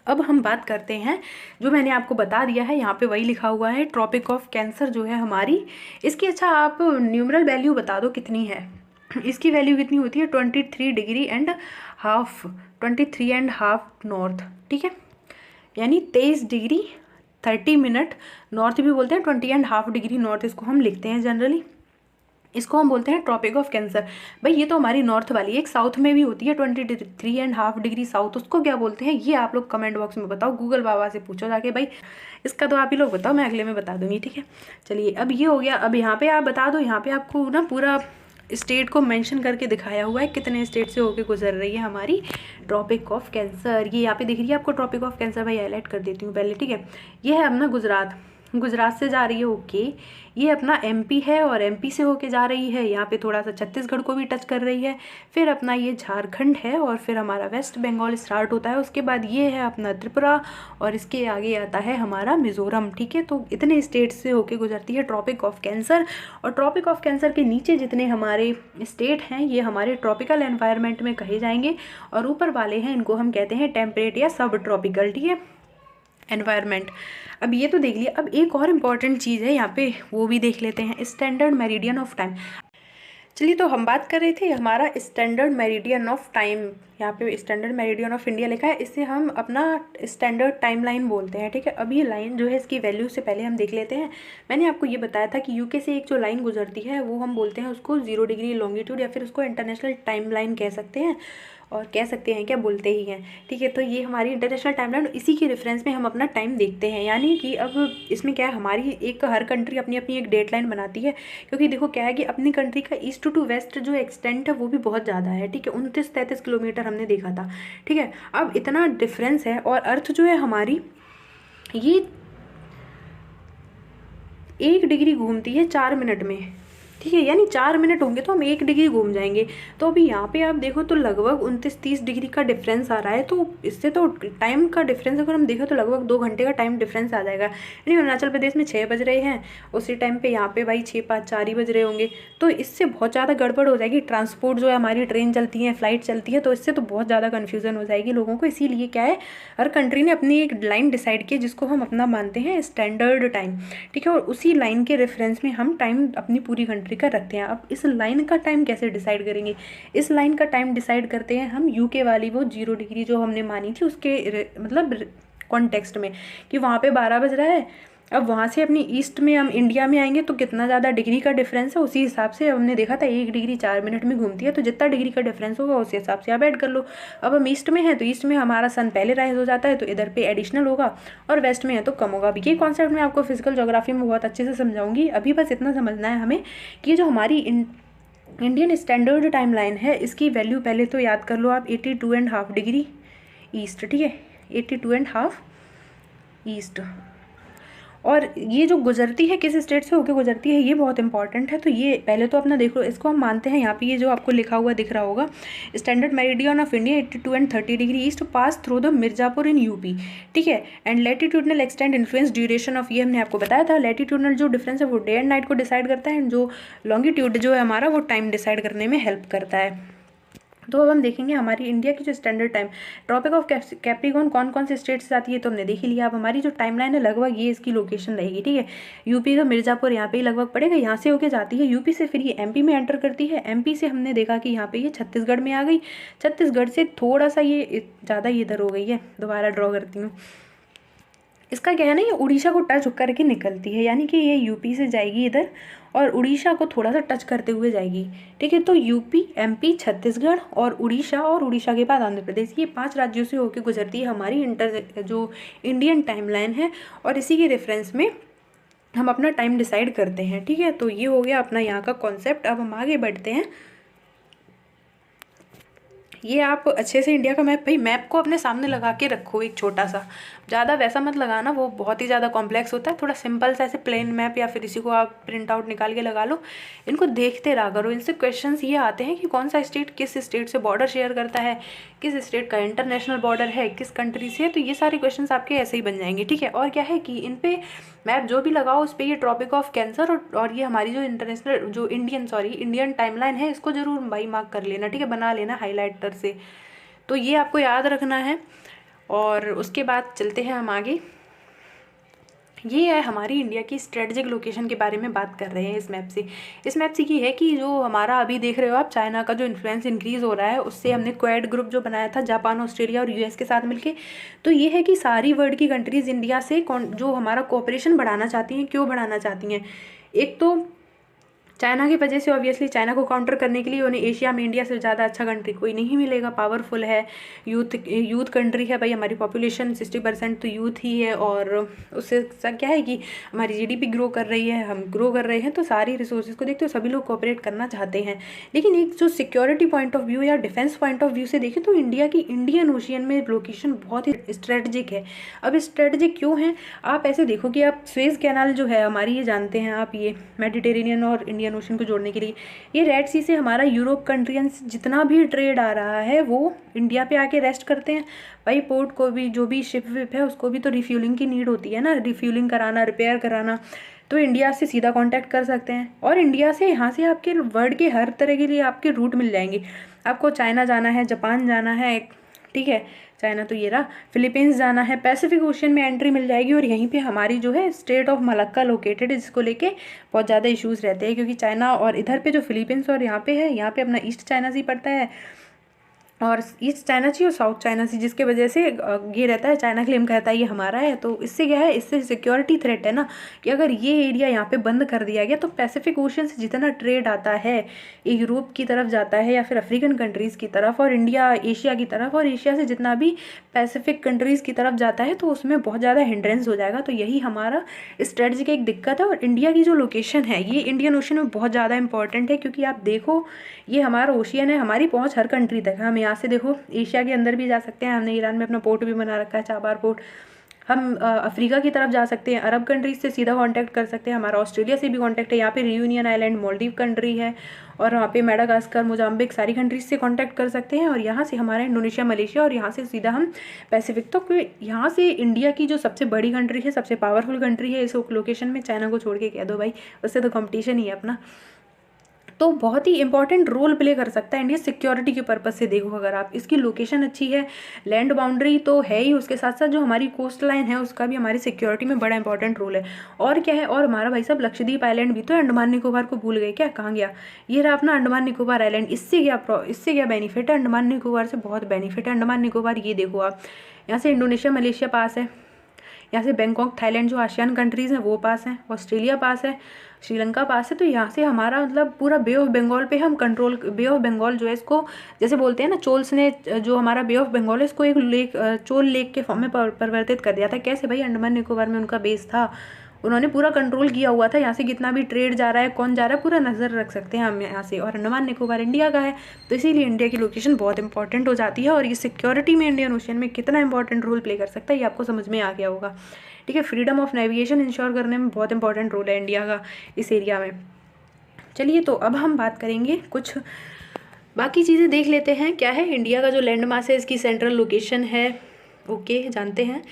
अब हम बात करते हैं, जो मैंने आपको बता दिया है यहाँ पे वही लिखा हुआ है, ट्रॉपिक ऑफ कैंसर जो है हमारी, इसकी अच्छा आप न्यूमरल वैल्यू बता दो कितनी है। इसकी वैल्यू कितनी होती है 23 डिग्री एंड हाफ, 23.5 नॉर्थ। ठीक है। यानी 23 डिग्री 30 मिनट नॉर्थ भी बोलते हैं, 20.5 डिग्री नॉर्थ इसको हम लिखते हैं जनरली। इसको हम बोलते हैं ट्रॉपिक ऑफ कैंसर। भाई ये तो हमारी नॉर्थ वाली है, एक साउथ में भी होती है 23.5 डिग्री साउथ, उसको क्या बोलते हैं ये आप लोग कमेंट बॉक्स में बताओ, गूगल बाबा से पूछो जाके भाई, इसका तो आप ही लोग बताओ, मैं अगले में बता दूंगी। ठीक है। चलिए अब ये हो गया। अब यहाँ पे आप बता दो, यहाँ पे आपको ना पूरा स्टेट को मेंशन करके दिखाया हुआ है कितने स्टेट से होके गुजर रही है हमारी ट्रॉपिक ऑफ कैंसर। ये यहाँ पे दिख रही है आपको ट्रॉपिक ऑफ कैंसर, भाई हाईलाइट कर देती हूँ पहले। ठीक है। ये है अपना गुजरात से जा रही है। ओके। ये अपना एमपी है, और एमपी से होके जा रही है, यहाँ पे थोड़ा सा छत्तीसगढ़ को भी टच कर रही है। फिर अपना ये झारखंड है, और फिर हमारा वेस्ट बंगाल स्टार्ट होता है। उसके बाद ये है अपना त्रिपुरा, और इसके आगे आता है हमारा मिज़ोरम। ठीक है। तो इतने स्टेट से होके गुजरती है ट्रॉपिक ऑफ कैंसर। और ट्रॉपिक ऑफ कैंसर के नीचे जितने हमारे स्टेट हैं ये हमारे ट्रॉपिकल एनवायरनमेंट में कहे जाएंगे, और ऊपर वाले हैं इनको हम कहते हैं टेम्परेट या सब ट्रॉपिकल। ठीक है। एनवायरनमेंट। अब ये तो देख लिया। अब एक और इम्पॉर्टेंट चीज़ है यहाँ पे, वो भी देख लेते हैं, स्टैंडर्ड मेरिडियन ऑफ टाइम। चलिए तो हम बात कर रहे थे हमारा स्टैंडर्ड मेरिडियन ऑफ टाइम, यहाँ पे स्टैंडर्ड मेरिडियन ऑफ इंडिया लिखा है, इससे हम अपना स्टैंडर्ड टाइम लाइन बोलते हैं। ठीक है। अब ये लाइन जो है इसकी वैल्यू से पहले हम देख लेते हैं। मैंने आपको ये बताया था कि यूके से एक जो लाइन गुजरती है वो हम बोलते हैं उसको 0 डिग्री लॉन्गिट्यूड, या फिर उसको इंटरनेशनल टाइम लाइन कह सकते हैं, और कह सकते हैं क्या, बोलते ही हैं। ठीक है। तो ये हमारी इंटरनेशनल टाइमलाइन, इसी के रेफरेंस में हम अपना टाइम देखते हैं। यानी कि अब इसमें क्या है, हमारी एक हर कंट्री अपनी अपनी एक डेडलाइन बनाती है, क्योंकि देखो क्या है कि अपनी कंट्री का ईस्ट टू वेस्ट जो एक्सटेंट है वो भी बहुत ज़्यादा है। ठीक है। 29-33 किलोमीटर हमने देखा था। ठीक है। अब इतना डिफरेंस है, और अर्थ जो है हमारी ये 1 डिग्री घूमती है 4 मिनट में। ठीक है। यानी 4 मिनट होंगे तो हम 1 डिग्री घूम जाएंगे। तो अभी यहाँ पे आप देखो तो लगभग 29-30 डिग्री का डिफरेंस आ रहा है। तो इससे तो टाइम का डिफरेंस अगर हम देखें तो लगभग 2 घंटे का टाइम डिफरेंस आ जाएगा। यानी अरुणाचल प्रदेश में 6 बज रहे हैं, उसी टाइम पे यहाँ पे भाई 6-5-4 ही बज रहे होंगे। तो इससे बहुत ज़्यादा गड़बड़ हो जाएगी। ट्रांसपोर्ट जो है हमारी ट्रेन चलती है, फ्लाइट चलती है, तो इससे तो बहुत ज़्यादा कन्फ्यूज़न हो जाएगी लोगों को। इसीलिए क्या है, हर कंट्री ने अपनी एक लाइन डिसाइड की जिसको हम अपना मानते हैं स्टैंडर्ड टाइम। ठीक है। और उसी लाइन के रेफरेंस में हम टाइम अपनी पूरी कंट्री का रखते हैं। अब इस लाइन का टाइम कैसे डिसाइड करेंगे, इस लाइन का टाइम डिसाइड करते हैं हम यूके वाली वो 0 डिग्री जो हमने मानी थी उसके मतलब कॉन्टेक्स्ट में, कि वहाँ पे 12 बज रहा है। अब वहाँ से अपनी ईस्ट में हम इंडिया में आएंगे तो कितना ज़्यादा डिग्री का डिफरेंस है, उसी हिसाब से हमने देखा था 1 डिग्री 4 मिनट में घूमती है। तो जितना डिग्री का डिफरेंस होगा उसी हिसाब से आप ऐड कर लो। अब हम ईस्ट में हैं तो ईस्ट में हमारा सन पहले राइज हो जाता है, तो इधर पे एडिशनल होगा, और वेस्ट में है तो कम होगा। अभी ये कॉन्सेप्ट मैं आपको फिजिकल ज्योग्राफी में बहुत अच्छे से समझाऊंगी। अभी बस इतना समझना है हमें कि जो हमारी इंडियन स्टैंडर्ड टाइम लाइन है इसकी वैल्यू पहले तो याद कर लो आप, 82.5 डिग्री ईस्ट। ठीक है। 82.5 ईस्ट। और ये जो गुजरती है किस स्टेट से होकर गुजरती है ये बहुत इंपॉर्टेंट है। तो ये पहले तो अपना देख लो, इसको हम मानते हैं यहाँ पे ये जो आपको लिखा हुआ दिख रहा होगा, standard meridian of India 82 and 30 degree east pass through the Mirzapur in UP, ठीक है। And latitudinal extend influence duration of, ये हमने आपको बताया था, लैटिट्यूडनल जो डिफरेंस है वो डे एंड नाइट को डिसाइड करता है, एंड जो लॉन्गिट्यूड जो है हमारा वो टाइम डिसाइड करने में हेल्प करता है। तो अब हम देखेंगे हमारी इंडिया की जो standard time, tropic of Capricorn कौन कौन से स्टेट से आती है तो हमने देख ही लिया। अब हमारी जो टाइमलाइन है लगभग ये इसकी लोकेशन रहेगी, ठीक है। यूपी का मिर्ज़ापुर यहाँ पे ही लगभग पड़ेगा, यहाँ से होके जाती है यूपी से, फिर ये एमपी में एंटर करती है, एमपी से हमने देखा कि यहाँ पे ये छत्तीसगढ़ में आ गई, छत्तीसगढ़ से थोड़ा सा ये ज़्यादा ये इधर हो गई है, दोबारा ड्रॉ करती हूँ। इसका क्या है ना, ये उड़ीसा को टच करके निकलती है, यानी कि ये यूपी से जाएगी इधर और उड़ीसा को थोड़ा सा टच करते हुए जाएगी, ठीक है। तो यूपी, एमपी, छत्तीसगढ़ और उड़ीसा के बाद आंध्र प्रदेश, ये 5 राज्यों से होकर गुजरती है हमारी जो इंडियन टाइमलाइन है, और इसी के रेफरेंस में हम अपना टाइम डिसाइड करते हैं, ठीक है। तो ये हो गया अपना यहाँ का कॉन्सेप्ट। अब हम आगे बढ़ते हैं। ये आप अच्छे से इंडिया का मैप, भाई मैप को अपने सामने लगा के रखो एक छोटा सा, ज़्यादा वैसा मत लगाना, वो बहुत ही ज़्यादा कॉम्प्लेक्स होता है। थोड़ा सिंपल सा ऐसे प्लेन मैप या फिर इसी को आप प्रिंट आउट निकाल के लगा लो, इनको देखते रहा करो। इनसे क्वेश्चंस ये आते हैं कि कौन सा स्टेट किस स्टेट से बॉर्डर शेयर करता है, किस स्टेट का इंटरनेशनल बॉर्डर है, किस कंट्री से, तो ये सारे क्वेश्चंस आपके ऐसे ही बन जाएंगे, ठीक है। और क्या है कि इन पे मैप जो भी लगाओ उस पर ये ट्रॉपिक ऑफ कैंसर और ये हमारी जो इंटरनेशनल जो इंडियन टाइमलाइन है इसको जरूर बाई मार्क कर लेना, ठीक है, बना लेना हाईलाइटर से। तो ये आपको याद रखना है। और उसके बाद चलते हैं हम आगे। ये है हमारी इंडिया की स्ट्रेटजिक लोकेशन के बारे में बात कर रहे हैं इस मैप से। इस मैप से ये है कि जो हमारा अभी देख रहे हो आप चाइना का जो इन्फ्लुएंस इंक्रीज हो रहा है, उससे हमने क्वाड ग्रुप जो बनाया था जापान, ऑस्ट्रेलिया और यूएस के साथ मिलके, तो ये है कि सारी वर्ल्ड की कंट्रीज़ इंडिया से जो हमारा कोऑपरेशन बढ़ाना चाहती हैं। क्यों बढ़ाना चाहती हैं? एक तो चाइना की वजह से, ऑब्वियसली चाइना को काउंटर करने के लिए उन्हें एशिया में इंडिया से ज़्यादा अच्छा कंट्री कोई नहीं मिलेगा, पावरफुल है, यूथ कंट्री है, भाई हमारी पॉपुलेशन 60% तो यूथ ही है, और उससे क्या है कि हमारी जीडीपी ग्रो कर रही है, हम ग्रो कर रहे हैं, तो सारी रिसोर्सेज को देखते हुए सभी लोग कोऑपरेट करना चाहते हैं। लेकिन एक जो सिक्योरिटी पॉइंट ऑफ व्यू या डिफेंस पॉइंट ऑफ व्यू से देखें तो इंडिया की इंडियन ओशियन में लोकेशन बहुत ही स्ट्रेटजिक है। अब स्ट्रेटजिक क्यों है? आप ऐसे देखो कि आप स्वेज कैनाल जो है हमारी, ये जानते हैं आप, ये मेडिटेरेनियन और इंडियन ओशन को जोड़ने के लिए, ये रेड सी से हमारा यूरोप कंट्रियंस जितना भी ट्रेड आ रहा है वो इंडिया पे आके रेस्ट करते हैं। भाई पोर्ट को भी, जो भी शिप विप है उसको भी तो रिफ्यूलिंग की नीड होती है ना, रिफ्यूलिंग कराना, रिपेयर कराना, तो इंडिया से सीधा कांटेक्ट कर सकते हैं। और इंडिया से यहाँ से आपके वर्ल्ड के हर तरह के लिए आपके रूट मिल जाएंगे। आपको चाइना जाना है, जापान जाना है, ठीक है, चाइना तो ये रहा, फिलीपींस जाना है, पैसिफिक ओशन में एंट्री मिल जाएगी। और यहीं पे हमारी जो है स्टेट ऑफ मलक्का लोकेटेड है, जिसको लेके बहुत ज़्यादा इश्यूज़ रहते हैं, क्योंकि चाइना और इधर पे जो फिलीपींस और यहाँ पे है, यहाँ पे अपना ईस्ट चाइना सी पड़ता है, और ईस्ट चाइना सी और साउथ चाइना सी, जिसके वजह से ये रहता है, चाइना क्लेम करता है ये हमारा है। तो इससे क्या है, इससे सिक्योरिटी थ्रेट है ना, कि अगर ये एरिया यहाँ पे बंद कर दिया गया तो पैसिफिक ओशन से जितना ट्रेड आता है यूरोप की तरफ जाता है या फिर अफ्रीकन कंट्रीज़ की तरफ, और इंडिया एशिया की तरफ, और एशिया से जितना भी पैसिफिक कंट्रीज़ की तरफ जाता है, तो उसमें बहुत ज़्यादा हिंड्रेंस हो जाएगा। तो यही हमारा स्ट्रेटजी की एक दिक्कत है। और इंडिया की जो लोकेशन है ये इंडियन ओशन में बहुत ज़्यादा इंपॉर्टेंट है, क्योंकि आप देखो ये हमारा ओशियन है, हमारी पहुँच हर कंट्री तक है। हम यहाँ से देखो एशिया के अंदर भी जा सकते हैं, हमने ईरान में अपना पोर्ट भी बना रखा है, चाबार पोर्ट। हम अफ्रीका की तरफ जा सकते हैं, अरब कंट्रीज से सीधा कांटेक्ट कर सकते हैं, हमारा ऑस्ट्रेलिया से भी कांटेक्ट है, यहाँ पे रियूनियन आइलैंड मालदीव कंट्री है, और वहाँ पे मेडागास्कर, मोजाम्बिक, सारी कंट्रीज से कांटेक्ट कर सकते हैं। और यहाँ से हमारा इंडोनेशिया, मलेशिया, और यहाँ से सीधा हम पैसिफिक। तो यहाँ से इंडिया की जो सबसे बड़ी कंट्री है, सबसे पावरफुल कंट्री है इस लोकेशन में, चाइना को छोड़ के कह दो भाई, उससे तो कंपटीशन ही है अपना, तो बहुत ही इंपॉर्टेंट रोल प्ले कर सकता है इंडिया सिक्योरिटी के पर्पज़ से। देखो अगर आप, इसकी लोकेशन अच्छी है, लैंड बाउंड्री तो है ही, उसके साथ साथ जो हमारी कोस्ट लाइन है उसका भी हमारी सिक्योरिटी में बड़ा इंपॉर्टेंट रोल है। और क्या है, और हमारा भाई साहब लक्षद्वीप आइलैंड भी तो, अंडमान निकोबार को भूल गए क्या, कहाँ गया, ये रहा अपना अंडमान निकोबार आइलैंड। इससे क्या बेनिफिट है, अंडमान निकोबार से बहुत बेनिफिट है। अंडमान निकोबार ये देखो आप, यहाँ से इंडोनेशिया, मलेशिया पास है, यहाँ से बैंकॉक, थाईलैंड जो आसियान कंट्रीज़ हैं वो पास हैं, ऑस्ट्रेलिया पास है, श्रीलंका पास है। तो यहाँ से हमारा मतलब पूरा बे ऑफ बंगाल पे हम कंट्रोल, बे ऑफ बंगाल जो है इसको जैसे बोलते हैं ना, चोल्स ने जो हमारा बे ऑफ बंगाल है इसको एक लेक, चोल लेक के फॉर्म में परिवर्तित कर दिया था। कैसे भाई, अंडमान निकोबार में उनका बेस था, उन्होंने पूरा कंट्रोल किया हुआ था, यहाँ से कितना भी ट्रेड जा रहा है, कौन जा रहा है, पूरा नज़र रख सकते हैं हम यहाँ से। और अंडमान निकोबार इंडिया का है, तो इसीलिए इंडिया की लोकेशन बहुत इंपॉर्टेंट हो जाती है। और ये सिक्योरिटी में इंडियन ओशन में कितना इंपॉर्टेंट रोल प्ले कर सकता है ये आपको समझ में आ गया होगा, ठीक है। फ्रीडम ऑफ नेविगेशन इंश्योर करने में बहुत इंपॉर्टेंट रोल है इंडिया का इस एरिया में। चलिए तो अब हम बात करेंगे कुछ बाकी चीज़ें देख लेते हैं। क्या है इंडिया का जो लैंड मास है, इसकी सेंट्रल लोकेशन है, ओके जानते हैं,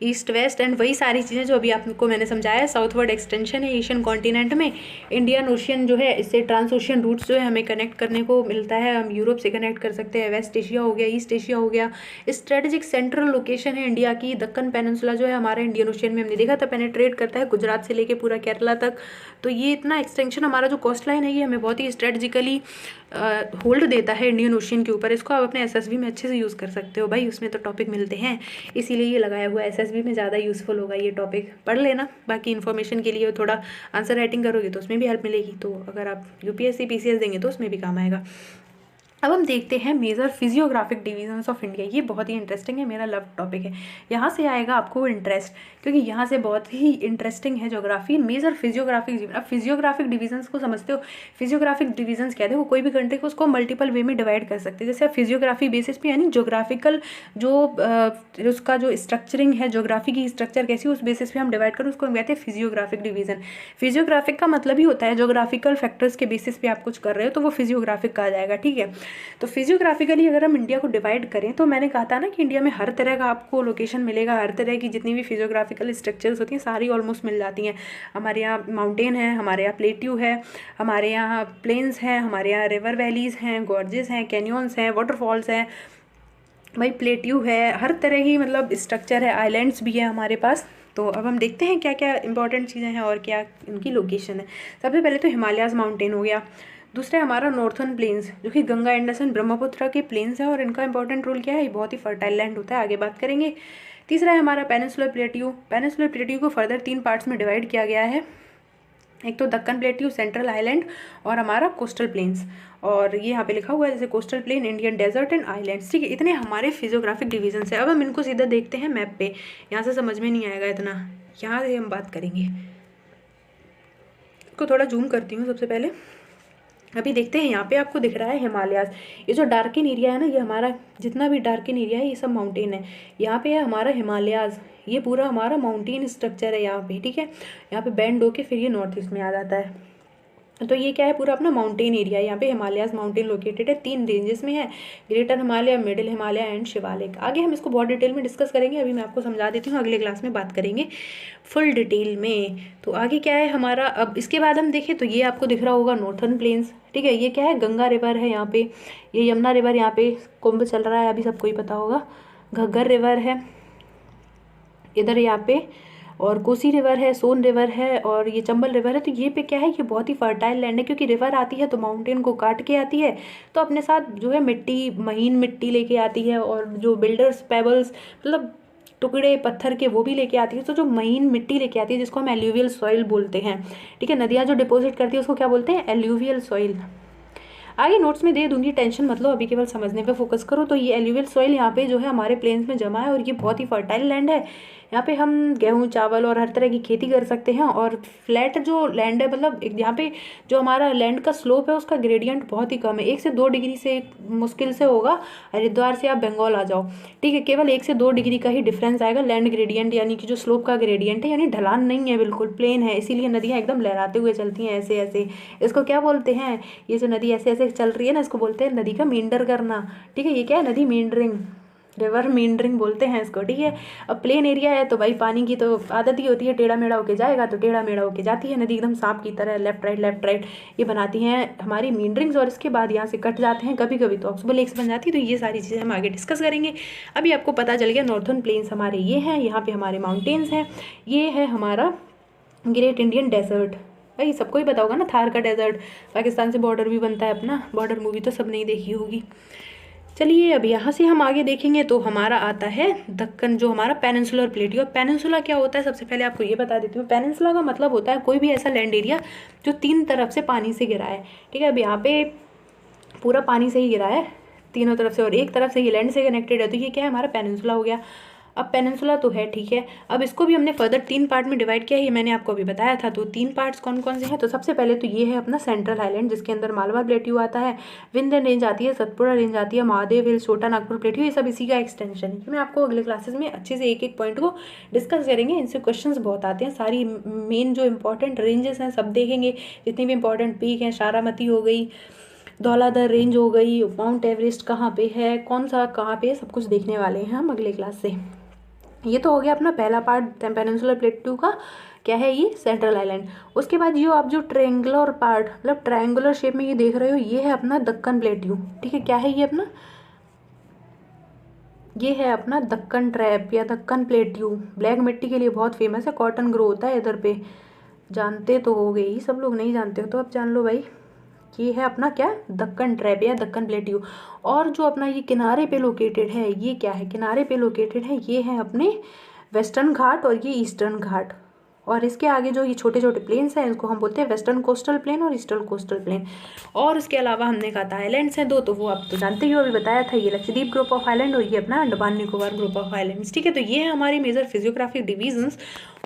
ईस्ट वेस्ट एंड वही सारी चीज़ें जो अभी आपको मैंने समझाया। साउथवर्ड एक्सटेंशन है एशियन कॉन्टिनेंट में, इंडियन ओशियन जो है इससे ट्रांस ओशियन रूट्स जो है हमें कनेक्ट करने को मिलता है, हम यूरोप से कनेक्ट कर सकते हैं, वेस्ट एशिया हो गया, ईस्ट एशिया हो गया। स्ट्रेटेजिक सेंट्रल लोकेशन है इंडिया की, दक्कन पेनिनसुला जो है हमारा इंडियन ओशियन में हमने देखा था पेनिट्रेट करता है गुजरात से लेके पूरा केरला तक। तो ये इतना एक्सटेंशन हमारा जो कोस्ट लाइन है ये हमें बहुत ही स्ट्रेटेजिकली होल्ड देता है इंडियन ओशियन के ऊपर। इसको आप अपने एसएसबी में अच्छे से यूज़ कर सकते हो भाई, उसमें तो टॉपिक मिलते हैं, इसीलिए ये लगाया हुआ है। एसएसबी में ज़्यादा यूज़फुल होगा ये टॉपिक, पढ़ लेना। बाकी इन्फॉर्मेशन के लिए थोड़ा आंसर राइटिंग करोगे तो उसमें भी हेल्प मिलेगी, तो अगर आप यूपीएससी पीसीएस देंगे तो उसमें भी काम आएगा। अब हम देखते हैं major physiographic divisions of India. ये बहुत ही इंटरेस्टिंग है, मेरा लव टॉपिक है, यहाँ से आएगा आपको इंटरेस्ट, क्योंकि यहाँ से बहुत ही इंटरेस्टिंग है ज्योग्राफी। मेजर फिजियोग्राफिक, अब फिजियोग्राफिक डिवीजन्स को समझते हो, फिजियोग्राफिक डिवीजन्स क्या है, वो कोई भी कंट्री को उसको मल्टीपल वे में डिवाइड कर सकते हैं। जैसे आप फिजियोग्राफी बेसिस पे यानी ज्योग्राफिकल जो उसका जो स्ट्रक्चरिंग है, ज्योग्राफी की स्ट्रक्चर कैसी है उस बेसिस पे हम डिवाइड करें, उसको हम कहते हैं फिजियोग्राफिक डिवीजन। फिजियोग्राफिक का मतलब ही होता है ज्योग्राफिकल फैक्टर्स के बेसिस पे आप कुछ कर रहे हो तो वो फिजियोग्राफिक कहा जाएगा, ठीक है। तो फिजियोग्राफिकली अगर हम इंडिया को डिवाइड करें तो मैंने कहा था ना कि इंडिया में हर तरह का आपको लोकेशन मिलेगा, हर तरह की जितनी भी फिजियोग्राफिकल स्ट्रक्चर्स होती हैं सारी ऑलमोस्ट मिल जाती हैं। हमारे यहाँ माउंटेन है, हमारे यहाँ प्लेट्यू है, हमारे यहाँ प्लेन्स हैं, हमारे यहाँ रिवर वैलीज़ हैं, गॉर्जेस हैं, कैनियंस हैं, वाटरफॉल्स हैं, भाई प्लेट्यू है, हर तरह की मतलब स्ट्रक्चर है, आइलैंड्स भी है हमारे पास। तो अब हम देखते हैं क्या क्या इंपॉर्टेंट चीज़ें हैं और क्या इनकी लोकेशन है। सबसे पहले तो हिमालयाज़ माउंटेन हो गया, दूसरा है हमारा नॉर्थर्न प्लेन्स जो कि गंगा इंडस एंड ब्रह्मपुत्र के प्लेन्स हैं और इनका इंपॉर्टेंट रोल क्या है, बहुत ही फर्टाइल लैंड होता है, आगे बात करेंगे। तीसरा है हमारा पेनिनसुलर प्लेट्यू। पेनिनसुलर प्लेट्यू को फर्दर 3 पार्ट्स में डिवाइड किया गया है, एक तो दक्कन प्लेट्यू, सेंट्रल आइलैंड और हमारा कोस्टल प्लेन्स। और ये यहाँ पे लिखा हुआ है जैसे coastal plain, Indian desert and islands, ठीक है। इतने हमारे फिजियोग्राफिक डिवीजन है। अब हम इनको सीधा देखते हैं मैप पे, यहाँ से समझ में नहीं आएगा इतना, यहाँ से हम बात करेंगे। इसको थोड़ा जूम करती हूँ सबसे पहले। अभी देखते हैं यहाँ पे आपको दिख रहा है हिमालयाज, ये जो डार्किन एरिया है ना, ये हमारा जितना भी डार्किन एरिया है ये सब माउंटेन है। यहाँ पे है हमारा हिमालयाज, ये पूरा हमारा माउंटेन स्ट्रक्चर है यहाँ पे, ठीक है। यहाँ पे बैंड होके फिर ये नॉर्थ ईस्ट में आ जाता है। तो ये क्या है, पूरा अपना माउंटेन एरिया है। यहाँ पे हिमालयाज माउंटेन लोकेटेड है, 3 रेंजेस में है, greater Himalaya, middle Himalaya and Shivalik. आगे हम इसको बहुत डिटेल में डिस्कस करेंगे, अभी मैं आपको समझा देती हूँ, अगले क्लास में बात करेंगे फुल डिटेल में। तो आगे क्या है हमारा, अब इसके बाद हम देखें तो ये आपको दिख रहा होगा नॉर्थर्न प्लेन्स, ठीक है। ये क्या है, गंगा रिवर है यहाँ पे, ये यमुना रिवर, यहाँ पे कुंभ चल रहा है अभी सबको ही पता होगा, घग्गर रिवर है इधर यहाँ पे, और कोसी रिवर है, सोन रिवर है और ये चंबल रिवर है। तो ये पे क्या है, ये बहुत ही फर्टाइल लैंड है, क्योंकि रिवर आती है तो माउंटेन को काट के आती है, तो अपने साथ जो है मिट्टी, महीन मिट्टी लेके आती है, और जो बिल्डर्स पेबल्स मतलब टुकड़े पत्थर के वो भी लेके आती है। तो जो महीन मिट्टी लेके आती है जिसको हम एल्यूवियल सॉइल बोलते हैं, ठीक है। नदियाँ जो डिपोजिट करती है उसको क्या बोलते हैं, एल्यूवियल सॉइल। आगे नोट्स में दे दूंगी, टेंशन मत लो, अभी केवल समझने पे फोकस करो। तो ये एल्यूवियल सॉइल यहाँ पे जो है हमारे प्लेन्स में जमा है और ये बहुत ही फर्टाइल लैंड है। यहाँ पे हम गेहूँ, चावल और हर तरह की खेती कर सकते हैं। और फ्लैट जो लैंड है, मतलब यहाँ पे जो हमारा लैंड का स्लोप है उसका ग्रेडियंट बहुत ही कम है, 1 से 2 डिग्री से मुश्किल से होगा। हरिद्वार से आप बंगाल आ जाओ, ठीक है, केवल 1 से 2 डिग्री का ही डिफरेंस आएगा लैंड ग्रेडियंट, यानी कि जो स्लोप का ग्रेडियंट है, यानी ढलान नहीं है, बिल्कुल प्लेन है, इसीलिए नदियाँ एकदम लहराते हुए चलती हैं ऐसे ऐसे। इसको क्या बोलते हैं, ये जो नदी ऐसे ऐसे चल रही है ना, इसको बोलते हैं नदी का मींडर करना, ठीक है। ये क्या है, नदी मींडरिंग, रिवर मींडरिंग बोलते हैं इसको, ठीक है। अब प्लेन एरिया है तो भाई पानी की तो आदत ही होती है, टेढ़ा मेढ़ा होके जाएगा तो टेढ़ा मेढ़ा होके जाती है नदी, एकदम सांप की तरह लेफ्ट राइट ये बनाती हैं हमारी मींडरिंग्स, और इसके बाद यहाँ से कट जाते हैं, कभी कभी तो ऑक्सबो लेक्स बन जाती है। तो ये सारी चीज़ें हम आगे डिस्कस करेंगे। अभी आपको पता चल गया नॉर्थर्न प्लेन्स हमारे ये हैं, यहाँ पे हमारे माउंटेन्स हैं, ये है हमारा ग्रेट इंडियन डेजर्ट, भाई सबको ही पता होगा ना, थार का डेजर्ट, पाकिस्तान से बॉर्डर भी बनता है अपना, बॉर्डर मूवी तो सब नहीं देखी होगी। चलिए अब यहाँ से हम आगे देखेंगे तो हमारा आता है दक्कन, जो हमारा पेनिनसुलर प्लेट्यू। और पेनिनसुला क्या होता है, सबसे पहले आपको ये बता देती हूँ। पेनिनसुला का मतलब होता है कोई भी ऐसा लैंड एरिया जो 3 तरफ से पानी से घिरा है, ठीक है। अब यहाँ पे पूरा पानी से ही घिरा है तीनों तरफ से, और एक तरफ से ये लैंड से कनेक्टेड है, तो ये क्या है, हमारा पेनिनसुला हो गया। अब पेनिनसुला तो है, ठीक है। अब इसको भी हमने फर्दर 3 पार्ट में डिवाइड किया है, ये मैंने आपको अभी बताया था। तो 3 पार्ट्स कौन कौन से हैं? तो सबसे पहले तो ये है अपना सेंट्रल आइलैंड, जिसके अंदर मालवा प्लेट्यू आता है, विंध्य रेंज आती है, सतपुड़ा रेंज आती है, महादेव हिल्स, छोटा नागपुर प्लेट्यू, ये सब इसी का एक्सटेंशन है। मैं आपको अगले क्लासेस में अच्छे से एक एक पॉइंट को डिस्कस करेंगे। इनसे क्वेश्चंस बहुत आते हैं, सारी मेन जो इंपॉर्टेंट रेंजेस हैं सब देखेंगे, जितनी भी इंपॉर्टेंट पीक हैं, सारामती हो गई, धौलाधर रेंज हो गई, माउंट एवरेस्ट कहाँ पे है, कौन सा कहाँ पे है, सब कुछ देखने वाले हैं हम अगले क्लास से। ये तो हो गया अपना पहला पार्ट पेनिनसुलर प्लेट्यू का, क्या है ये, सेंट्रल आइलैंड। उसके बाद ये आप जो ट्रायंगुलर पार्ट, मतलब ट्रायंगुलर शेप में ये देख रहे हो, ये है अपना दक्कन प्लेट्यू, ठीक है। क्या है ये अपना, ये है अपना दक्कन ट्रैप या दक्कन प्लेट्यू। ब्लैक मिट्टी के लिए बहुत फेमस है, कॉटन ग्रो होता है इधर पे, जानते तो हो गए ही सब लोग, नहीं जानते हो तो अब जान लो भाई। ये है अपना क्या, दक्कन ट्रैप या दक्कन प्लेट्यू। और जो अपना ये किनारे पे लोकेटेड है, ये क्या है, किनारे पे लोकेटेड है, ये है अपने वेस्टर्न घाट और ये ईस्टर्न घाट। और इसके आगे जो ये छोटे छोटे प्लेन्स हैं, इसको हम बोलते हैं वेस्टर्न कोस्टल प्लेन और ईस्टर्न कोस्टल प्लेन। और उसके अलावा हमने कहा था आइलैंड्स हैं 2, तो वो आप तो जानते ही हो, अभी बताया था, ये लक्षद्वीप ग्रुप ऑफ आइलैंड और ये अपना Andaman Nicobar group of islands, ठीक है। तो ये है हमारी मेजर फिजियोग्राफिक डिवीजन्स।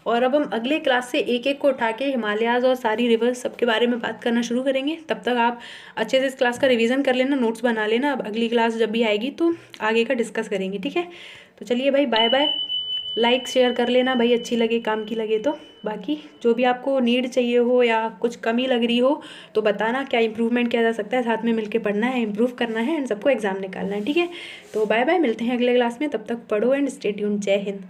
और अब हम अगले क्लास से एक एक को उठा के हिमालयाज़ और सारी रिवर्स सबके बारे में बात करना शुरू करेंगे। तब तक आप अच्छे से इस क्लास का रिवीजन कर लेना, नोट्स बना लेना। अब अगली क्लास जब भी आएगी तो आगे का डिस्कस करेंगे, ठीक है। तो चलिए भाई, बाय बाय। लाइक शेयर कर लेना भाई, अच्छी लगे, काम की लगे तो। बाकी जो भी आपको नीड चाहिए हो या कुछ कमी लग रही हो तो बताना, क्या इंप्रूवमेंट किया जा सकता है, साथ में मिलके पढ़ना है, इंप्रूव करना है एंड सबको एग्जाम निकालना है, ठीक है। तो बाय बाय, मिलते हैं अगले क्लास में, तब तक पढ़ो एंड स्टे ट्यून्ड। जय हिंद।